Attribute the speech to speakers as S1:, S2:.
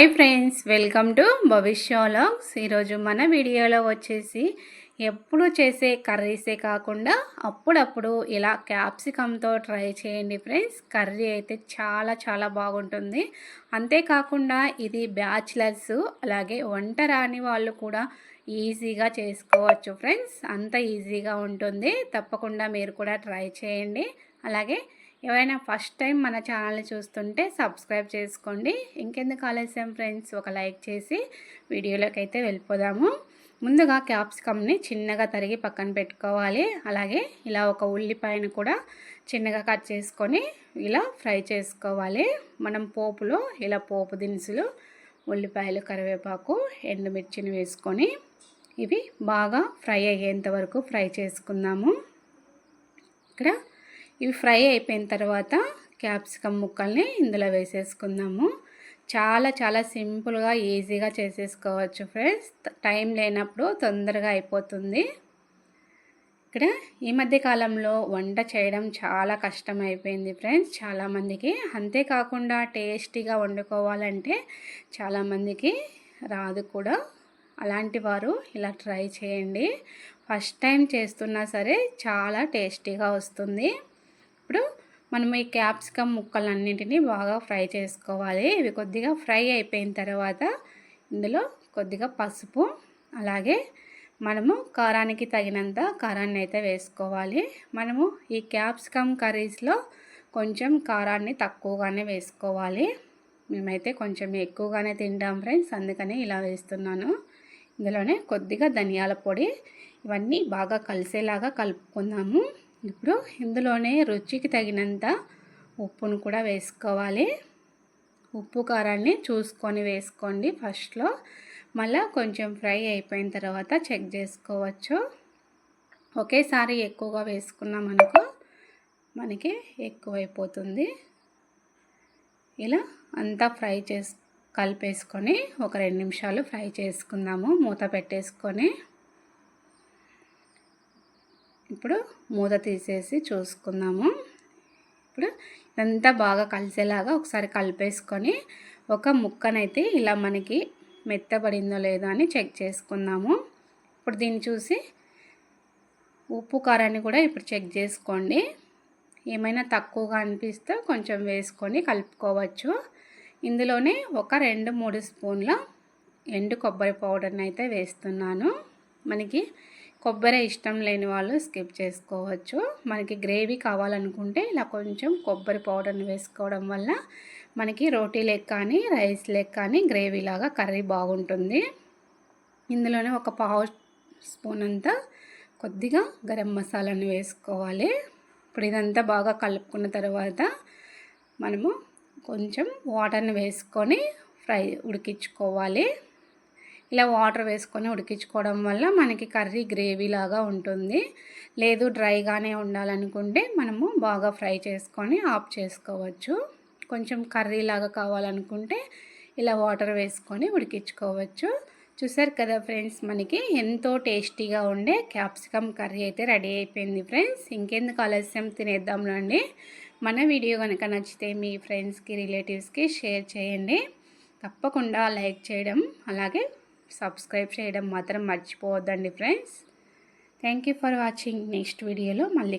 S1: Hi friends, welcome to భవిష్య vlogs. ఈరోజు మన వీడియోలో వచ్చేసి ఎప్పుడు చేసే కర్రీసే కాకుండా అప్పుడప్పుడు ఇలా క్యాప్సికమ్తో ట్రై చేయండి ఫ్రెండ్స్. కర్రీ అయితే చాలా చాలా బాగుంటుంది. అంతేకాకుండా ఇది బ్యాచిలర్స్ అలాగే వంట రాని వాళ్ళు కూడా ఈజీగా చేసుకోవచ్చు ఫ్రెండ్స్. అంత ఈజీగా ఉంటుంది. తప్పకుండా మీరు కూడా ట్రై చేయండి. అలాగే ఎవరైనా ఫస్ట్ టైం మన ఛానల్ని చూస్తుంటే సబ్స్క్రైబ్ చేసుకోండి. ఇంకెందుకు ఆలస్యం ఫ్రెండ్స్, ఒక లైక్ చేసి వీడియోలోకి అయితే వెళ్ళిపోదాము. ముందుగా క్యాప్సికమ్ని చిన్నగా తరిగి పక్కన పెట్టుకోవాలి. అలాగే ఇలా ఒక ఉల్లిపాయను కూడా చిన్నగా కట్ చేసుకొని ఇలా ఫ్రై చేసుకోవాలి. మనం పోపులో ఇలా పోపు దినుసులు, ఉల్లిపాయలు, కరివేపాకు, ఎండుమిర్చిని వేసుకొని ఇవి బాగా ఫ్రై అయ్యేంత వరకు ఫ్రై చేసుకుందాము. ఇక్కడ ఇవి ఫ్రై అయిపోయిన తర్వాత క్యాప్సికమ్ ముక్కల్ని ఇందులో వేసేసుకుందాము. చాలా చాలా సింపుల్గా ఈజీగా చేసేసుకోవచ్చు ఫ్రెండ్స్. టైం లేనప్పుడు తొందరగా అయిపోతుంది. ఇక్కడ ఈ మధ్య కాలంలో వంట చేయడం చాలా కష్టం అయిపోయింది ఫ్రెండ్స్ చాలామందికి. అంతేకాకుండా టేస్టీగా వండుకోవాలంటే చాలామందికి రాదు కూడా. అలాంటి వారు ఇలా ట్రై చేయండి. ఫస్ట్ టైం చేస్తున్నా సరే చాలా టేస్టీగా వస్తుంది. ఇప్పుడు మనం ఈ క్యాప్సికమ్ ముక్కలన్నింటినీ బాగా ఫ్రై చేసుకోవాలి. ఇవి కొద్దిగా ఫ్రై అయిపోయిన తర్వాత ఇందులో కొద్దిగా పసుపు, అలాగే మనము కారానికి తగినంత కారాన్ని అయితే వేసుకోవాలి. మనము ఈ క్యాప్సికమ్ కర్రీస్లో కొంచెం కారాన్ని తక్కువగానే వేసుకోవాలి. మేమైతే కొంచెం ఎక్కువగానే తింటాం ఫ్రెండ్స్, అందుకని ఇలా వేస్తున్నాను. ఇందులోనే కొద్దిగా ధనియాల పొడి, ఇవన్నీ బాగా కలిసేలాగా కలుపుకుందాము. ఇప్పుడు ఇందులోనే రుచికి తగినంత ఉప్పును కూడా వేసుకోవాలి. ఉప్పు కారాన్ని చూసుకొని వేసుకోండి ఫస్ట్లో. మళ్ళీ కొంచెం ఫ్రై అయిపోయిన తర్వాత చెక్ చేసుకోవచ్చు. ఒకేసారి ఎక్కువగా వేసుకున్నాం అనుకో మనకి ఎక్కువైపోతుంది. ఇలా అంతా ఫ్రై కలిపేసుకొని ఒక 2 నిమిషాలు ఫ్రై చేసుకుందాము మూత పెట్టేసుకొని. ఇప్పుడు మూత తీసేసి చూసుకుందాము. ఇప్పుడు ఇదంతా బాగా కలిసేలాగా ఒకసారి కలిపేసుకొని ఒక ముక్కనైతే ఇలా మనకి మెత్తబడిందో లేదో అని చెక్ చేసుకుందాము. ఇప్పుడు దీన్ని చూసి ఉప్పు కారాన్ని కూడా ఇప్పుడు చెక్ చేసుకోండి. ఏమైనా తక్కువగా అనిపిస్తే కొంచెం వేసుకొని కలుపుకోవచ్చు. ఇందులోనే ఒక 2-3 స్పూన్ల ఎండు కొబ్బరి పౌడర్ని అయితే వేస్తున్నాను. మనకి కొబ్బరి ఇష్టం లేని వాళ్ళు స్కిప్ చేసుకోవచ్చు. మనకి గ్రేవీ కావాలనుకుంటే ఇలా కొంచెం కొబ్బరి పౌడర్ని వేసుకోవడం వల్ల మనకి రోటీలకు కానీ రైస్లకు కానీ గ్రేవీలాగా కర్రీ బాగుంటుంది. ఇందులోనే ఒక 1/2 స్పూన్ అంతా కొద్దిగా గరం మసాలాని వేసుకోవాలి. ఇప్పుడు ఇదంతా బాగా కలుపుకున్న తర్వాత మనము కొంచెం వాటర్ని వేసుకొని ఉడికించుకోవాలి. ఇలా వాటర్ వేసుకొని ఉడికించుకోవడం వల్ల మనకి కర్రీ గ్రేవీ లాగా ఉంటుంది. లేదు డ్రైగానే ఉండాలనుకుంటే మనము బాగా ఫ్రై చేసుకొని ఆఫ్ చేసుకోవచ్చు. కొంచెం కర్రీ లాగా కావాలనుకుంటే ఇలా వాటర్ వేసుకొని ఉడికించుకోవచ్చు. చూసారు కదా ఫ్రెండ్స్, మనకి ఎంతో టేస్టీగా ఉండే క్యాప్సికమ్ కర్రీ అయితే రెడీ అయిపోయింది ఫ్రెండ్స్. ఇంకెందుకు ఆలస్యం, తినేద్దాం రండి. మన వీడియో కనుక నచ్చితే మీ ఫ్రెండ్స్కి, రిలేటివ్స్కి షేర్ చేయండి. తప్పకుండా లైక్ చేయడం అలాగే సబ్స్క్రైబ్ చేయడం మాత్రం మర్చిపోవద్దండి friends. Thank you for watching. Next వీడియోలో మళ్ళీ